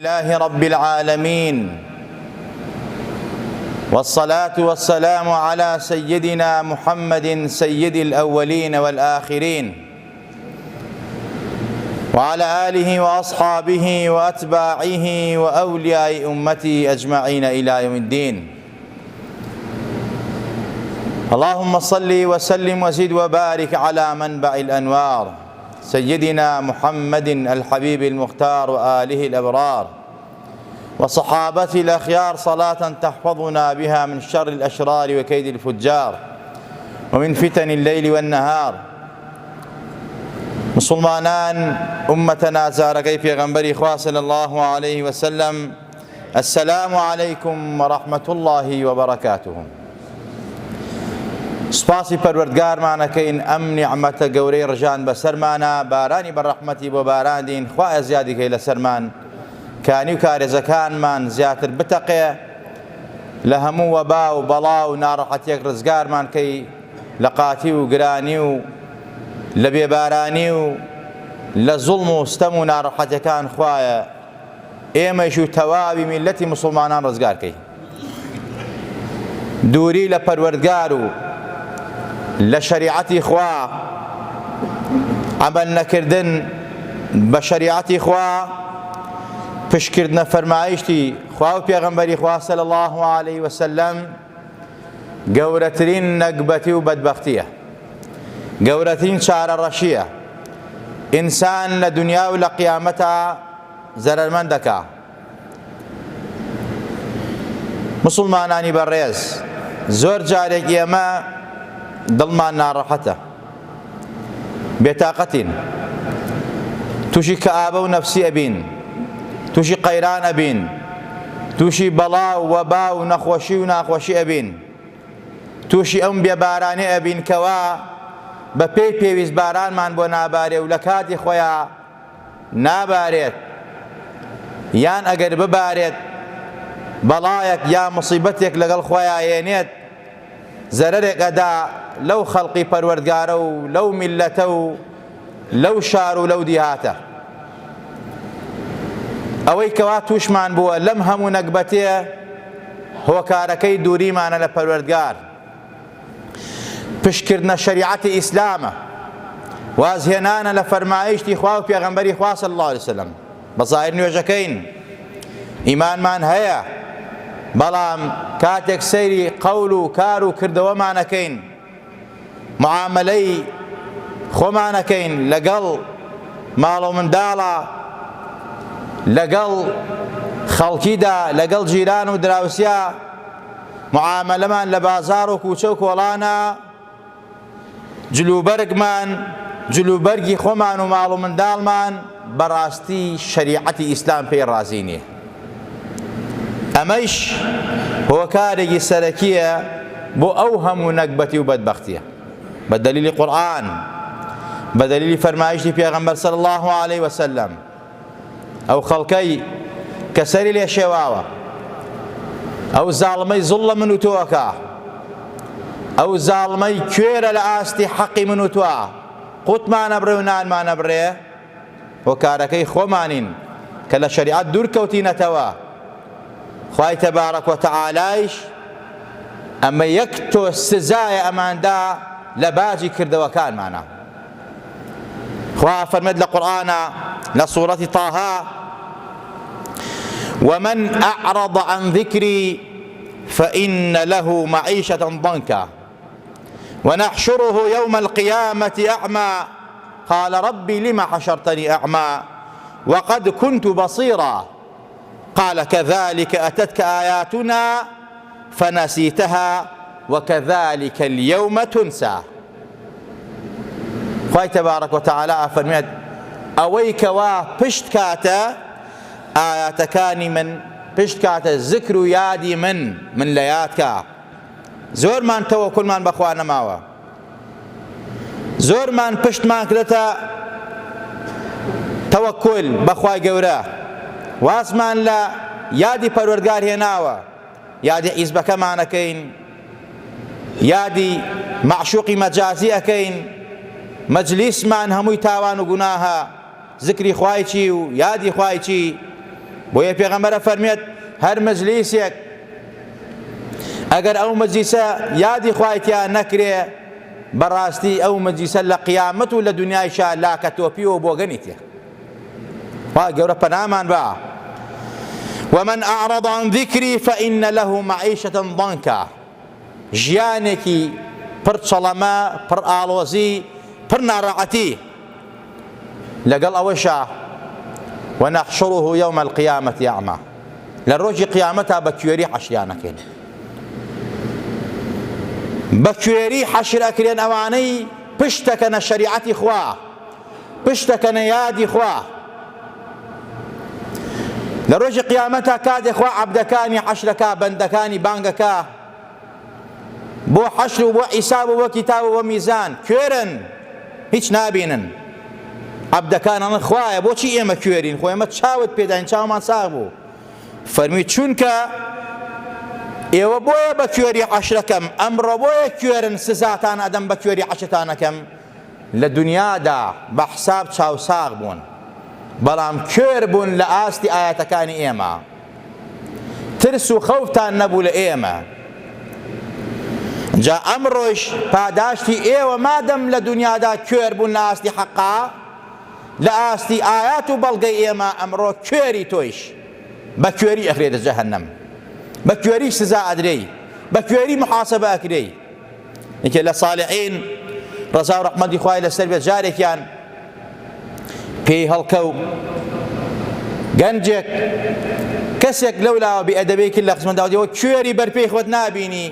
لله رب العالمين، والصلاة والسلام على سيدنا محمد سيد الأولين والآخرين، وعلى آله وأصحابه وأتباعه وأولياء أمته أجمعين إلى يوم الدين. اللهم صل وسلم وزد وبارك على منبع الأنوار سيدنا محمد الحبيب المختار وآله الأبرار وصحابته الأخيار، صلاة تحفظنا بها من شر الأشرار وكيد الفجار ومن فتن الليل والنهار. مسلمانان أمتنا زارقي في غنبري خوا صلى الله عليه وسلم، السلام عليكم ورحمة الله وبركاته. سپاسی پەروەردگارمانەکەین ئەم نیعمەتە گەورەی ڕژان بەسەرمانە، بارانی بەڕەحمەتی بۆ باراندین. خوایە زیادیکەی لەسەرمان، کانی و کارێزەکانمان زیاتر بتەقێ، لە هەموو وەبا و بەڵا و ناڕەحەتیەک ڕزگارمان کەی، لە قاتی و گرانی و لە بێبارانی و لە زوڵم و ستەم و ناڕەحەتیەکان خوایە ئێمەش و تەواوی میلەتی موسڵمانان ڕزگارکەی. دووری لە پەروەردگار و لە شەریعەتی خوا، عەمەل نەکردن بە شەریعەتی خوا، پشتکردنە فەرمایشتی خوا و پێغەمبەری خوا صلی الله علیه وسلم گەورەترین نەکبەتی و بەدبەختیە، گەورەترین چارەڕەشیە. ئینسان لە دنیا و لە قیامەتە زەرەرمەند دەکا. مسڵمانانی بەڕێز، زۆر جارێک ئێمە دڵمان ناڕەحەتە، بێتاقەتین، تووشی کەئابە و نەفسی ئەبین، تووشی قەیران ئەبین، تووشی بەڵا و وەبا و نەخۆشی و ناخۆشی ئەبین، تووشی ئەم بێبارانێ ئەبین کەوا بە پێی پێویست بارانمان بۆ نابارێ و لە کاتی خۆیان نابارێت، یان ئەگەر ببارێت بەڵایەک یا مصیبەتێک لەگەڵ خۆیان هێنێت، زەرەرێک ئەدا لەو خەڵقی پەروەردگارە و لەو میلەتە و لەو شار و لەو دیهاتە. ئەوەی کەوا تووشمان بووە لەم هەموو نەکبەتێ، هۆکارەکەی دووریمانە لە پەروەردگار، پشتکردنە شەریعەتی ئیسلامە، وازهێنانە لە فەرمایشتی خوا و پێغەمبەری خوا صلی الله علیه وسلم. بەزاهیر نوێژەکەین، ئیمانمان هەیە، بەڵام کاتێک سەیری قەول و کار و کردەوەمانەکەین، معاملەی خۆمانەکەین لەگەڵ ماڵ و منداڵە، لەگەڵ خەڵکیدا، لەگەڵ جیران و دراوسیا، معاملەمان لە بازار و کوچە و کۆڵانە، جلوبەرگمان، جلوبەرگی خۆمان و ماڵ و منداڵمان بەڕاستی شەریعەتی ئیسلام پێی ڕازی نییە. ئەمەش هۆکارێکی سەرەکیە بۆ ئەو هەموو نەکبەتی و بەدبەختیە، بە دەلیلی قورئان، بە دەلیلی فەرمایشتی پێغەمبەر صلی الله علیه وسلم. ئەو خەڵکەی کە سەری لێ شێواوە، ئەو زاڵمەی زوڵ لە من و تۆکە، ئەو زاڵمەی کوێرە لە ئاستی حەقی من و تۆ، قوتمانە بڕێ و نانمانە بڕێ، هۆکارەکەی خۆمانین کە لە شەریعەت دوور کەوتینەتەوە. خوای تەبارەک وتەعالایش ئەمە یەک تۆ سزایە ئەماندا لە باجی کردەوەکانمانە. خوا فەرمێت لە قورئانە لە سوورەتی طاها: ومن أعرض عن ذكري فإن له معيشة ضنكا ونحشره يوم القيامة أعمى قال ربي لم حشرتني أعمى وقد كنت بصيرا قال كذلك أتتك آياتنا فنسيتها وكذلك اليوم تنسى. خوای تبارك وتعالى فەرمێت ئەوەی کەوا پشت کاتە ئاياتەکانی من، پشت کاتە زکر و یادی من لە یادکە. زۆرمان تەوەکولمان بەخوا نەماوە، زۆرمان پشتمان کردەتە تەوەکل بەخوای گەورە، واسمان لە یادی پەروەردگار هێناوە، یادی حیزبەکەمانەکەین، یادی معشوقی مەجازی ئەکەین، مەجلیسمان هەمووی تاوان و گوناهە، ذکری خوای چی و یادی خوای چی، بۆیە پێغەمبەر فەرمێت هەر مەجلیسێک ئەگەر ئەو مەجلیسە یادی خوای تیا نەکرێ بەڕاستی ئەو مەجلیسە لە قیامەت و لە دنیایشا لاکە تۆپیەوە بۆ گەنیتێ. وا گەورە پەنامان بە. ومن أعرض عن ذكري فإن له معيشة ضنكا، ژیانێکی پڕ چەڵەمە، پڕ ئاڵۆزی، پڕ ناڕەحەتی. لەگەڵ ئەوەشە ونحشره يوم القيامة أعمى، لە ڕۆژی قیامەتا بە کوێری حەشریانەکەین. بە کوێری حەشر ئەکرێن ئەوانەی پشتەکەنە شەریعەتی خوا، پشتەکەنە یادی خوا. لە ڕۆژی قیامەتا کاتێک خوا عەبدەکانی حەشرەکە، بەندەکانی بانگەکە بۆ حەشر و بۆ حیساب و بۆ کیتاب و بۆ میزان کوێرن، هیچ نابینن. عەبدەکانەڵێن خوایە بۆچی ئێمە کوێرین؟ خۆ ئێمە چاوت پێداین، چاومان ساغ بوو. فەرمی چونکە ئێوە بۆیە بە کوێری حەشرەکەم، ئەمڕۆ بۆیە کوێرن، سزاتان ئەدەم بە کوێری حەشرتانەکەم. لە دنیادا بە حساب چاوساغ بوون، بەڵام کوێر بوون لە ئاستی ئاەتەکانی ئێمە. ترس و خەوفتان نەبوو لە ئێمە. جا ئەمڕۆیش پاداشتی ئێوە مادەم لە دنیادا کوێر بوون لە ئاستی حەقا، لە ئاستی ئايات و بەڵگەی ئێمە، ئەمڕۆ کوێری تۆیش بە کوێری ئەخرێتە جەهەنەم، بە کوێری سزا ئەدرێی، بە کوێری محاسەبە ئەکرێی. یەکێ لە ساڵحین ڕەزا و ڕەحمەتی خوای لەسەر بێت جارێکیان پێی هەڵکەوت گەنجێک، کەسێک لەولاوە بێئەدەبەیەکی کرد لە قسمەتدا، وتی کوێری بەرپێی خۆت نابینی؟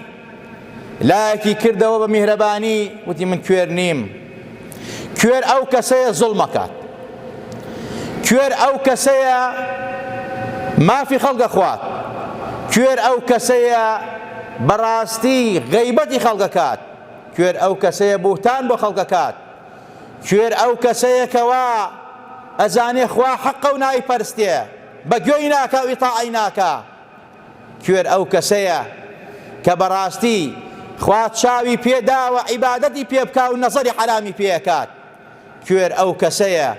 لایەکی کردەوە بە میهرەبانی، وتی من کوێر نیم. کوێر ئەو کەسەیە زوڵمەکات، کوێر ئەو کەسەیە مافی خەڵگە خوات، کوێر ئەو کەسەیە بەڕاستی غەیبەتی خەڵگەکات، کوێر ئەو کەسەیە بوتان بۆ خەڵگەکات، کوێر ئەو کەسەیە کەوا ئەزانێ خوا حەقە و نایپەرستێ، بە گوێی ناکە و ئیتاعی ناکە. کوێر ئەو کەسەیە کە بەڕاستی خوا چاوی پێداوە عیبادەتی پێ بکا و نەزەری حرامی پێکات. کوێر ئەو کەسەیە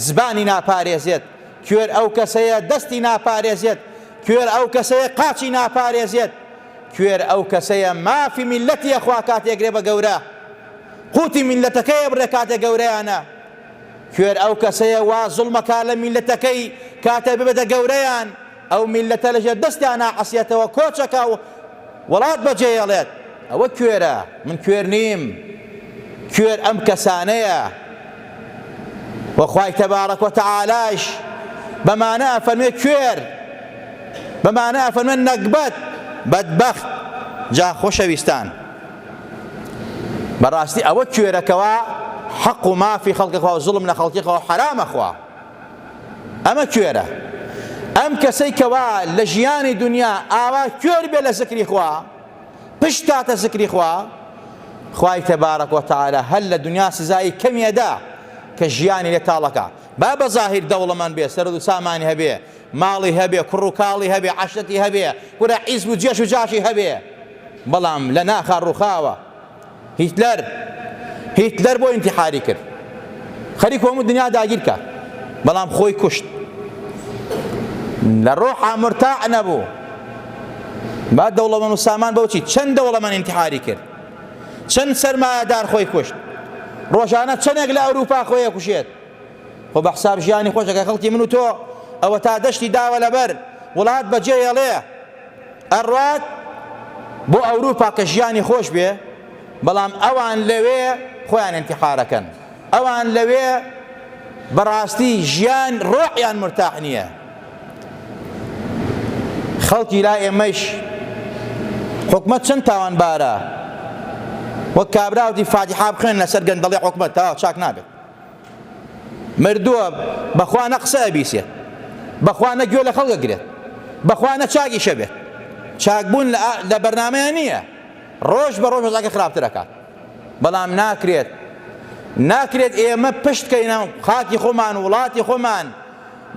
زبانی ناپارێزێت، کوێر ئەو کەسەیە دەستی ناپارێزێت، کوێر ئەو کەسەیە قاچی ناپارێزێت، کوێر ئەو کەسەیە مافی میلەتیە خوا کاتێگرێ بە گەورە، قوتی میلەتەکەیە بڕێ کاتێ گەورەیانە. کوێر ئەو کەسەیە وا زوڵمەکا لە میلەتەکەی کاتێ ببێتە گەورەیان، ئەو میلەتە لەژێر دەستیان ناحەسیێتەوە، کۆچەکە و وڵات بەجێهێڵێت. ئەوە کوێرە، من کوێر نیم. کوێر ئەم کەسانەیە. وەخوای تەبارەک وتەعالاش بەمانە ئەفەرمێ کوێر، بەمانە ئەفەرمێ نەکبەت، بەدبەخت. جا خۆشەویستان، بەڕاستی ئەوە کوێرەکەوە حەق و مافی خەڵکەخوا و زوڵم لە خەڵکیخوا حرامە خوا. ئەمە کوێرە. ئەم کەسەی کەوا لە ژیانی دنیا ئاوا کوێر بێ لە زکری خوا، پشت کاتە زکری خوا، خوای تەبارەک وتەعالا هەر لە دنیا سزای کەمیەدا کە ژیانی لێ تاڵەکە. با بە زاهیر دەوڵەمەند بێ، سەرد و سامانی هەبێ، ماڵی هەبێ، کوڕ و کاڵی هەبێ، عەشرەتی هەبێ، گورە حیزب و جێش و جاشی هەبێ، بەڵام لە ناخا ڕووخاوە. هیتلەر بۆ ئینتیحاری کرد، خەریک هەموو دنیا داگیر کرد، بەڵام خۆی کوشت. لە ڕۆحا مرتاع نەبوو. با دەوڵەمەند و سامان بەوچی چەند دەوڵەمەند ئینتیحاری کرد، چەند سەرمایەدار خۆی کوشت، ڕۆژانە چەندێک لە ئەوروپا خۆی کوشێت. خۆ بە حساب ژیانی خۆشەکە خەڵکی من و تۆ ئەوە تا دەشتی داوە لەبەر وڵات بەجێهێڵێ ئەڕوات بۆ ئەوروپا کە ژیانی خۆش بێ، بەڵام ئەوان لەوێ خۆیان ئینتیحارەکەن، ئەوان لەوێ بەڕاستی ژیان ڕۆحیان مرتاح نییە. خەڵکی لای ئێمەش حکومەت چەند تاوانبارە، وەک کابراوتی فاتحا بخوێن لەسەر گەندەڵی حکومەت تەواو چاک نابێت. مردووە بەخوا نە قسە ئەبیسێت، بەخوا نە گوێ لە خەڵک ئەگرێت، بەخوا نە چاکیشە بێت. چاکبوون لە بەرنامەیە نییە، ڕۆژ بە ڕۆژ مەزاکە خراپتر ئەکات. بەڵام ناکرێت ئێمە پشتکەینە خاکی خۆمان، وڵاتی خۆمان،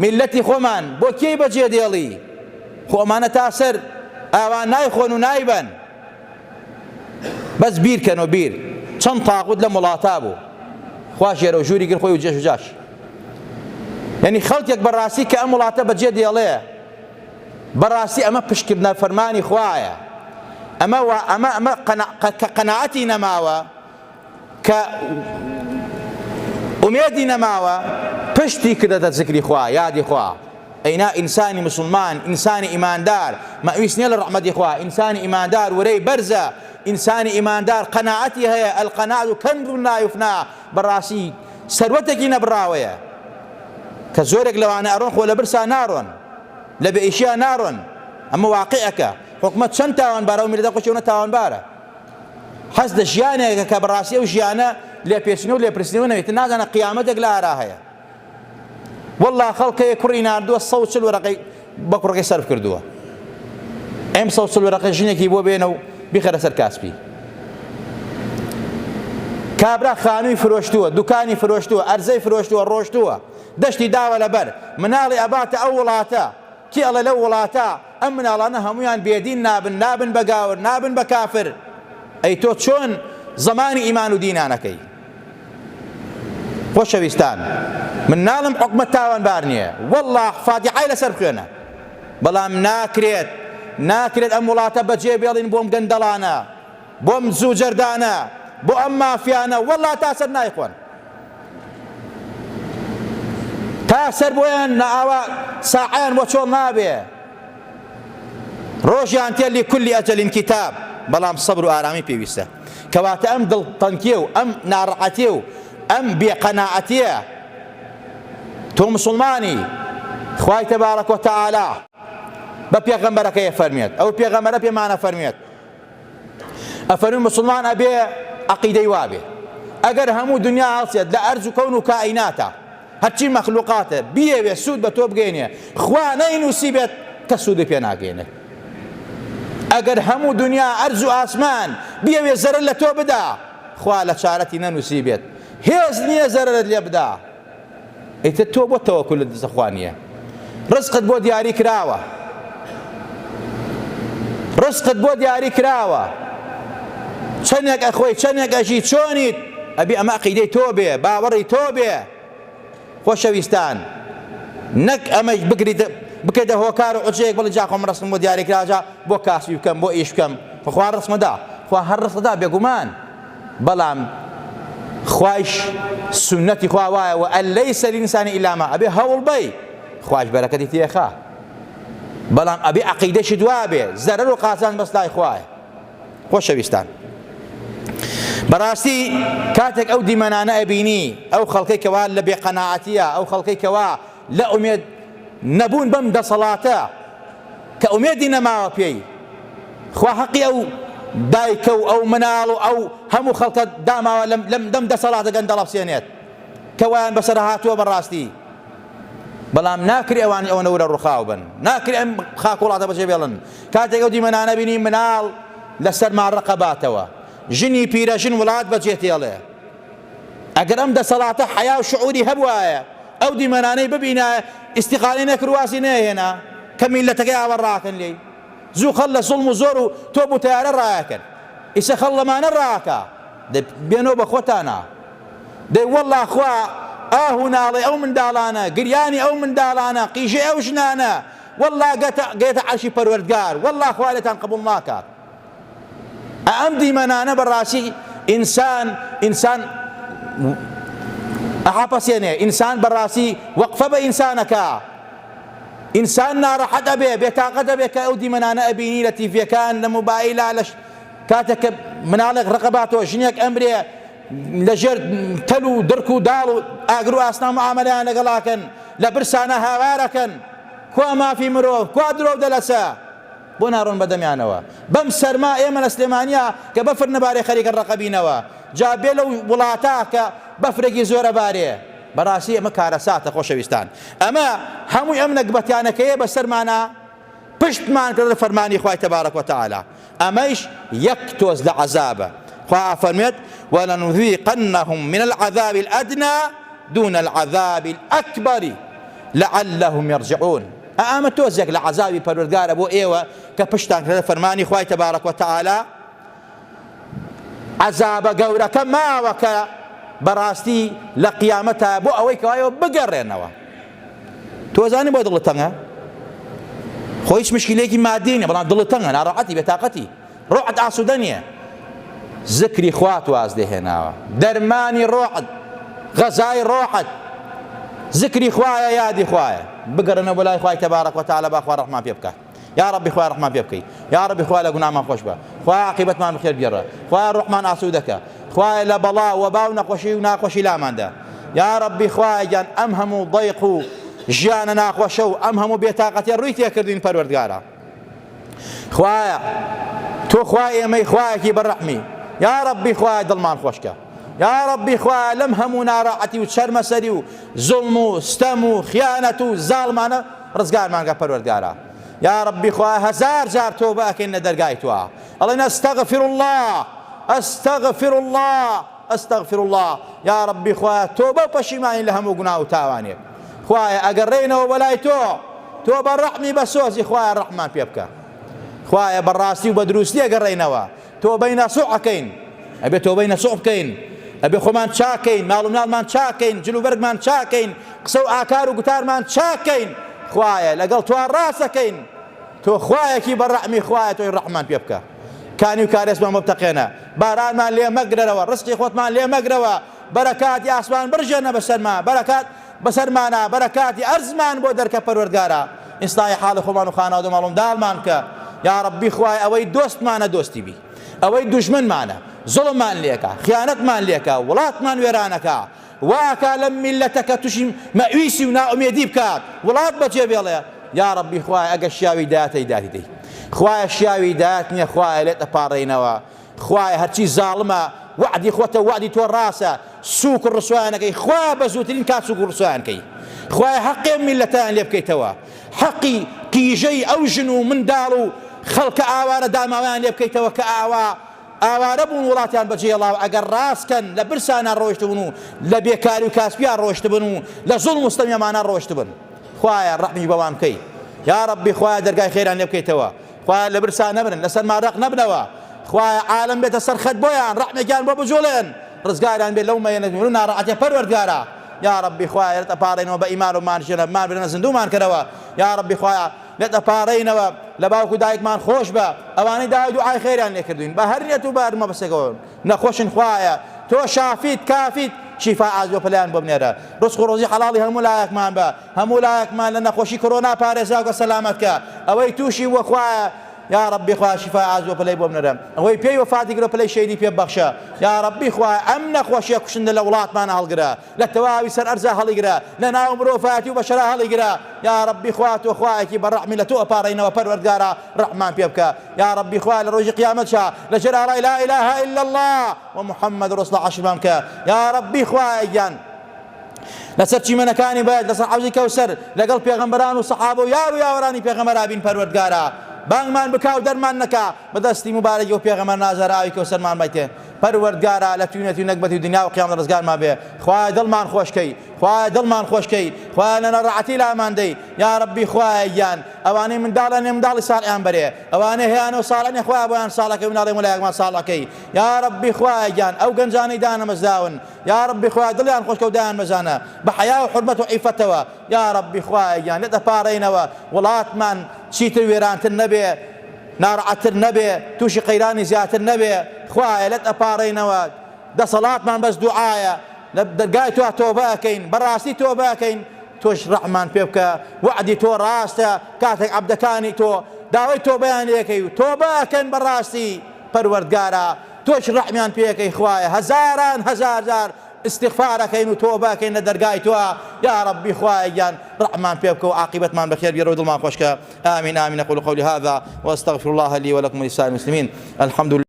میلەتی خۆمان بۆ کێی بەجێ دێڵی؟ خۆ ئەمانە تا سەر ئاوان نایخۆن و نایبەن. بەس بیرکەنەوە بیر، چەند تاقوت لە وڵاتا بوو، خوا ژێرە و ژووری گر خۆی و جێش و جاش. یعنی خەڵکێک بەڕاستی کە ئەم وڵاتە بەجێ دێڵێ بەڕاستی ئەمە پشتکردنە فەرمانی خوایە، ئەمە کە قەناعەتی نەماوە، کە ئومێدی نەماوە، پشتی کردەتە زیکری خوا، یادی خوا. ئەینا ئینسانی مسلمان، ئینسانی ئیماندار مەویست نییە لە ڕەحمەتی خوا، ئینسانی ئیماندار وەرەی بەرزە، ئینسانی ئیماندار قەناعەتی هەیە، ئەلقەناعەت کەنز لا یوفنا، بەڕاستی سەروەتێکی نەبڕاوەیە کە زۆرێک لەوانە ئەڕۆن خۆ لە برسا ناڕۆن، لە بەئیشیا ناڕۆن. ئەمە واقعەکە. حکومەت چەند تاوانبارە و میلەتە خۆشیەوە تاوانبارە، حەز لە ژیانێکە کە بەڕاستی ئەو ژیانە لێپێچنەوە و لێپرسنەوە نەوێت، نازانە قیامەتێک لە ئارا هەیە. والله خەڵکەیە کوڕی ناردووە 140 وەرەقەی بە کوڕەکەی سەرف کردووە، ئەم 140 وەرەقەی ژنێکی بۆ بێنە و بیخەرە سەر کاسپی. کابرا خانووی فرۆشتووە، دوکانی فرۆشتووە، ئەرزەی فرۆشتووە، ڕۆشتووە، دەشتی داوە لەبەر، مناڵی ئەباتە ئەو وڵاتە، کی ئەڵێ لەو وڵاتە ئەم مناڵانە هەمویان بێدین نابن بە گاور، نابن بە کافر. ئەی تۆ چۆن زەمانی ئیمان و دینانەکەی؟ خۆشەویستان، من ناڵم حکومەت تاوانبار نییە، والله فاتحای لەسەر بخوێنە، بەڵام ناکرێت ئەم وڵاتە بەجێ بێڵین بۆم گەندەڵانە، بۆم زوو جەردانە، بۆ ئەم مافیانە، والله تا سەر نایخۆن، تا سەر بۆیان نەئاوا ساعەیان بۆ چۆڵ نابێ، ڕۆژیان تێ لكل ئەجەل کتاب. بەڵام سەبر و ئارامی پێویستە، کەواتە ئەم دڵتەنگیە و ئەم ناڕەحەتیە و ئەم بێقەناعەتیە تۆ مسلمانی، خوای تەبارەک و تەعالا بە پێغەمبەرەکەی فەرمێت، ئەو پێغەمبەرە پێمانە فەرمێت، ئەفەرمێ مسلمان ئەبێ عەقیدەی وابێ، ئەگەر هەموو دنیا هەڵسێت لە ئەرز و کەون و کائیناتە، هەرچی مەخلوقاتە بیەوێ سوود بە تۆ بگەینێ، خوا نەینووسیبێت کە سوودی پێ ناگەێنێت. ئەگەر هەموو دنیا ئەرز و ئاسمان بیەوێ زەرەر لە تۆ بدا، خوا لە چارەتی نەنووسیبێت، هێز نییە زەرەرت لێ بدا. ئیتر تۆ بۆ تەوەکل لە دەست خوا نییە، ڕزقت بۆ دیاری کراوە، ڕزقت بۆ دیاری کراوە، چەندێک ئەخۆی چەندێک ئەژی چۆنیت، ئەبێ ئەمە عەقیدەی تۆ بێ، باوەڕی تۆ بێ. خۆشەویستان، نەک ئەمەش بکەیتە هۆکار و عوجەیەک بڵێ جا خۆم ڕستم بۆ دیاری کراجا بۆ کاسبی بکەم، بۆ ئیش بکەم، خوا ڕستمەدا، خوا هەر ڕستەدا بێگومان، بەڵام خوایش سنەتی خوا وایە وئەن لەیسە للئینسانی ئیلا ما، ئەبێ هەوڵ بەی، خوایش بەرەکەتی تێخا، بەڵام ئەبێ عەقیدەشی دوا بێ، زەرەر و قازان بەس لای خوایە. خۆشەویستان، بەڕاستی کاتێک ئەو دیمەنانە ئەبینی، ئەو خەڵکەی کەوا لە بێقەناعەتیە، ئەو خەڵکەی کەوا لە ئومێد نەبوون بەم دەسەڵاتە کە ئومێدی نەماوە پێی، خوا حەقی ئەو دایکە و ئەو مناڵ و ئەو هەموو خەڵکە داماوە لەم دەم دەسەڵاتە گەندەڵە بسێنێت کە وایان بەسەر هاتووە بەڕاستی، بەڵام ناکری ئەوان ئەوە نەورە ڕووخاو بن، ناکری ئەم خاک وڵاتە بەجێ بێڵن. کاتێک ئەو دیمەنانە بینی مناڵ لەسەر ماڕەقەباتەوە، ژنی پیرەژن وڵات بەجێ تێڵێ، ئەگەر ئەم دەسەڵاتە حیا و شعوری هەبوایە ئەو دیمەنانەی ببینە ئیستیقاڵی نەکرواسی نەهێنا کە میلەتەکەی ئاوە ڕاکەن لێی، زوو خەڵ لە زوڵم و زۆر و تۆ بوو تەیارە ڕایەکەن، ئیسە خەڵ لەمانە ڕاکە، بێنەوە بە خۆتانە، دەی وەڵڵا خوا ئاهو ناڵێ ئەو منداڵانە، گریانی ئەو منداڵانە، قیژەی ئەو ژنانە، وەڵڵا گێتە عەرشی پەروەردگار، وەڵڵا خوا لێتان قبوڵ ناکات. ئەم دیمەنانە بەڕاستی ئینسان ئەحاپەسێنێ، ئینسان بەڕاستی وەقفە بە ئینسانەکە، ئینسان ناڕەحەت ئەبێ، بێتاقەت ئەبێ کە ئەو دیمەنانە ئەبینی لە تیڤیەکان، لە مۆبایلا، لە کاتێک کە مناڵێک ڕقەباتەوە ژنێک ئەمرێ لەژێر تەل و دڕک و داڵ و ئاگر و ئاسنا موعامەلەیان لەگەڵاکەن، لە برسانە هاوارەکەن، کوا مافی مرۆڤ، کوا درۆ دەلەسە، بۆ ناڕۆن بەدەمیانەوە. بەم سەرما ئێمە لە سلێمانیا کە بەفر نەبارێ خەریکە ڕقەبینەوە، جا بێ لەو وڵاتە کە بەفرێکی زۆرە بارێ، بەڕاستی ئەمە کارەساتە. خۆشەویستان، ئەمە هەمووی ئەم نەکبەتیانەکەیە بەسەرمانە پشتمان کردە فەرمانی خوای تەبارەک وتەعالا، ئەمەیش یەک تۆز لە عەزابە. خوا فەرمێت وَلَنُذِيقَنَّهُم مِّنَ الْعَذَابِ الْأَدْنَىٰ دُونَ الْعَذَابِ الْأَكْبَرِ لَعَلَّهُمْ يَرْجِعُونَ. ئەمە تۆزێک لە عەزابی پەروەردگارە بۆ ئێوە کە پشتان کردە فەرمانی خوای تەبارەک وتەعالا. عەزابە گەورەکە ماوە کە بەڕاستی لە قیامەتە بۆ ئەوەی کەوایەوە بگەڕێنەوە. تۆ زانی بۆ دڵت تەنگە؟ خۆ هیچ مشکلەیەکی مادی نیە، بەڵام دڵت تەنگە، ناڕەحەتی، بێتاقەتی، ڕۆحت ئاسوودە نییە. ذکری خوات واز دێهێناوە، دەرمانی ڕۆحت، غەزای ڕۆحت ذکری خوایە، یادی خوایە. بگەڕنەوە بۆ لای خوای تەبارەک وەتەعالە، با خوا ڕەحمان پێ بکات. یا ربی خوای ڕەحمان پێ بکەی، یا ربی خوای لە گوناهمان خۆش بە، خوای عاقبەتمان بخێر بگێڕە، خوای ڕۆحمان ئاسوودەکە، خوای لە بەڵا وەبا و نەخۆشی و ناخۆشی لاماندا. یا ربی خوای گیان ئەم هەموو ضەیق و ژیانە ناخۆشە و ئەم هەموو بێتاقەتیە ڕووی تێکردوین پەروەردگارە. خوایە تۆ خوای ئێمەی، خوایەکی بەڕەحمی. یا ربی خوای دڵمان خۆشکە، یا ربی خوای لەم هەموو ناڕەحەتی و چەرمەسەری و زوڵم و ستەم و خیانەت و زاڵمانە ڕزگارمانگە پەروەردگارە. یا ربی خوای هەزار جار تۆبە ئەکەین لە دەرگای توە، ئەڵێن ئەستەغفر الله ئەستەغفر الله ئەستەغفر الله. یا ربی خوای تۆبە و پەشیمانی لە هەموو گوناه و تاوانێک. خوایە ئەگەڕێینەوە بەلای تۆ بەڕەحمی بەسۆزی، خوایە ڕەحمان پێ بکە. خوایە بەڕاستی و بە دروستی ئەگەڕێینەوە، تۆبەی نەسوح ئەکەین، ئەبێ تۆبەی نەسوح بکەین، ئەبێ خۆمان چاکەین، ماڵ و مناڵمان چاکەین، جلوبەرگمان چاکەین، قسە و ئاکار و گوتارمان چاکەین. خوایە لەگەڵ تۆ ڕاستەکەین، تۆ خوایەکی بەڕەحمی، خوایە تۆی ڕەحمان پێ بکە. کانی و کارێسمان بەبتەقێنە، بارانمان لێ مەگرەوە، ڕزقی خۆتمان لێ مەگرەوە، بەرەکاتی ئاسمان بڕژێنە بەسەرمان، بەرەکات بەسەرمانە، بەرەکاتی ئەرزمان بۆ دەرکە پەروەردگارە. ئیسلاحی حاڵی خۆمان و خانەوە و ماڵ و منداڵمان بکە. یا ربی خوای ئەوەی دۆستمانە دۆستی بی، ئەوەی دوژمنمانە زوڵممان لێکە، خیانەتمان لێکە، وڵاتمان وێرانەکە، واکە لەم میلەتەکە تووشی مەویسی و ناومێدی بکات، وڵات بەجێ بێڵێ. یا ربی خوای ئەگە شیاوی داهاتەی داهی دەی، خوایە شیاوی داهات نییە، خوایە لێت ئەپاڕێینەوە، خوایە هەرچی زاڵمە وعدی خۆتە، وعدی تۆ ڕاستە، سووک و ڕسوایانەکەی، خوایە بە زووترین کات سووک و ڕسوایانکەی، خوایە حەقی میلەتیان لێ بکەیتەوە، حەقی کیژەی ئەو ژن و منداڵ و خەڵکە ئاوارە داماویان لێ بکەیتەوە کە ئاوارە بوون وڵاتیان بەجێڵاو، ئەگەر ڕاستکەن لە برسانە ڕۆیشتبن و لە بێکاری و کاسبیان ڕۆیشتبن و لە زوڵم و ستەمیەمانە ڕۆیشتبن. خوایە ڕەحمی بەوان بکەی. یا ربی خوایە دەرگای خێران لێ بکەیتەوە، خوایە لە برسان نەبرن، لەسەرمان ڕق نەبنەوە، خوایە عالم بێتە سەرخەت بۆیان، ڕەحمێکیان بۆ بجوڵێن، ڕزگاریان بێت لەو مەیەنەت و ناڕەحەتیە پەروەردگارە. یا ربی خوایە لێت ئەپاڕێنەوە بە ئیمان و مانژێنە، مان برنە زیندوومان کردەوە. یا ربی خوایە لێت ئەپاڕێنەوە لە باوکو دایکمان خۆش بە، ئەوانەی داوای دوعای خێریان لێ کردوین، بە هەر نێت و بارمە بەسێکەوە نەخۆشن. خوایە تۆ شافیت کافیت، شیفا ئازۆ پەلایان بۆ بنێرە، ڕزق و ڕۆزی حەڵاڵی هەموو لایەکمان بە، هەموو لایەکمان لە نەخۆشی کۆرۆنا پارێزراوکە سەلامەتکە، ئەوەی تووشی وە خوایە. یا ربی خوای شیفا ئازۆ پەلەی بۆ بنێرە، ئەوەی پێی وەفاتی گرە پەلەی شەیدی پێ بەخشە. یا ربی خوای ئەم نەخۆشیە کوشندە لە وڵاتمانە هەڵگرە، لە تەواوی سەر ئەرزە هەڵیگرە، لە ناو مرۆڤایەتی و بەشەرا هەڵیگرە. یا ربی خوای تۆ خوایەکی بەڕەحمی، لە تۆ ئەپاڕێینەوە پەروەردگارە، ڕەحمان پێ بکە. یا ربی خوای لە ڕۆژی قیامەتشا لە جەلاڵی لا إله إلا الله ومحمد رسول الله عەشرمان بکە. یا ربی خوای گیان لەسەر چیمەنەکانی بێت، لەسەر حەوزی کەوسەر لەگەڵ پێغەمبەران و سەحابە و یار و یاوەرانی پێغەمبەرا بین پەروەردگارە، بانگمان بکا و دەرمان نەکا، بەدەستی مبارەکی و پێغەمبەر نازەراوی کەوسەرمان بەیتێ. پەروەردگارە لە توێنێتی و نەکبەتی و دنیا و قیامەت ڕزگارمان بێ. خوایە دڵمان خۆشکەی، خوایە دڵمان خۆشکەی، خوایە لە نەڕەحەتی لامان دەی. یا ربی خوایە گیان ئەوانەی منداڵن منداڵی ساڵحیان بەرێ، ئەوانەی هەیەن و ساڵحیان خوایە بۆیان ساڵەکەی و ناڵێ مەلایەکمان ساڵەکەی. یا ربی خوایە گیان ئەو گەنجانەی دانەمەزداون، یا ربی خوایە دڵیان خۆشکە و دایان مەزانە بە حەیا و حورمەت و عیفەتەوە. یا ربی خوایە گیان لێت ئەپاڕێینەوە، وڵاتمان چیتر وێرانتر نەبێ، ناڕەحەتتر نەبێ، تووشی قەیرانی زیاتر نەبێ. خوایە لێت ئەپاڕێینەوە، دەسەڵاتمان بەس دوعایە، لە دەرگای تۆ تۆبە ئەکەین، بەڕاستی تۆبە ئەکەین، تۆش ڕەحمان پێ بکە، وعدی تۆ ڕاستە، کاتێک عەبدەکانی تۆ داوای تۆبەیان لێکەی و تۆبە ئەکەن بەڕاستی پەروەردگارە، تۆش ڕەحمیان پێەکەی. خوایە هەزاران هەزار جار استغفارەکەین و تۆبەکەین لە دەرگای تۆە. یا ربی خوایە گیان ڕەحمان پێ بکە و عاقبەتمان بەخێر بێرە و دڵمان خۆشکە. آمین آمین. أقول قولي هذا وأستغفر الله لي ولكم ولسائر المسلمين. الحمد لله.